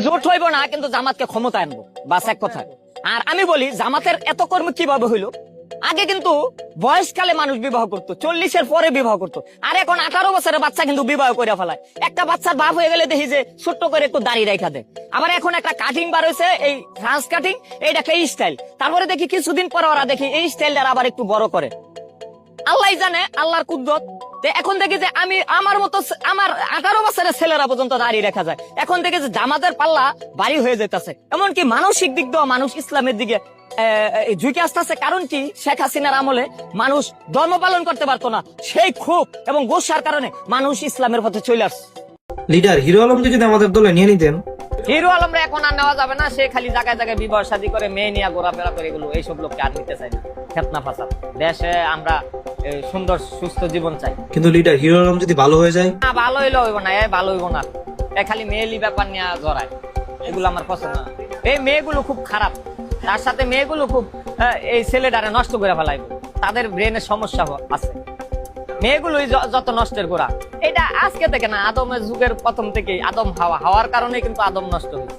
জোট হইব না, কিন্তু জামাতকে ক্ষমতা আনবো, বাস এক কথা। আর আমি বলি জামাতের এত কর্ম কিভাবে হইলো? আগে কিন্তু বয়সকালে মানুষ বিবাহ করতো, 40-এর পরে বিবাহ করতো, আর এখন 18 বছরের বাচ্চা কিন্তু বিবাহ করে ফেলায়। একটা বাচ্চার বাপ হয়ে গেলে দেখি যে ছোট্ট করে একটু দাড়ি রেখা দেয়। আবার এখন একটা কাটিং বার হয়েছে, এই ফ্রান্স কাটিং, এইটা একটা স্টাইল। তারপরে দেখি কিছুদিন পরে ওরা দেখি এই স্টাইলটা আবার একটু বড় করে। আল্লাহ জানে, আল্লাহর কুদরত। এখন দেখি যে আমার মতো আমার 18 বছরের ছেলেরা পর্যন্ত দাঁড়িয়ে রেখা যায়। এখন দেখি যে জামাতের পাল্লা ভারী হয়ে যেতেছে, এমনকি মানসিক দিক দিয়েও মানুষ ইসলামের দিকে ঝুঁকে আসতেছে। কারণ কি, শেখ হাসিনার আমলে মানুষ ধর্ম পালন করতে পারতো না, সেই ক্ষোভ এবং গোসার কারণে মানুষ ইসলামের পথে চলে আসছে। লিডার হিরো আলমকে যদি আমাদের দলে নিয়ে নিতেন। হিরো আলমরা এখন আর নেওয়া যাবে না, সে খালি জায়গায় জায়গায় বিবাহ শাদী করে মেয়ে নিয়ে ঘোরাফেরা করে, এগুলো এইসব লোককে আর নিতে চাই না। ফেতনা ফাসাদ দেশে আমরা সুন্দর সুস্থ জীবন চাই। কিন্তু লিডার হিরো আলম যদি ভালো হয়ে যায়? না, ভালো হইলে হইব না, ভালো হইব না। খালি মেয়েলি ব্যাপার নিয়ে জড়ায়, এগুলো আমার পছন্দ না। এই মেয়েগুলো খুব খারাপ, তার সাথে মেয়েগুলো খুব এই ছেলেটারে নষ্ট করে ফেলাইব, তাদের ব্রেনের সমস্যা আছে। মেয়েগুলোই যত নষ্টের গোড়া। এটা আজকে থেকে না, আদমের যুগের প্রথম থেকেই আদম হাওয়ার কারণে কিন্তু আদম নষ্ট হয়েছে।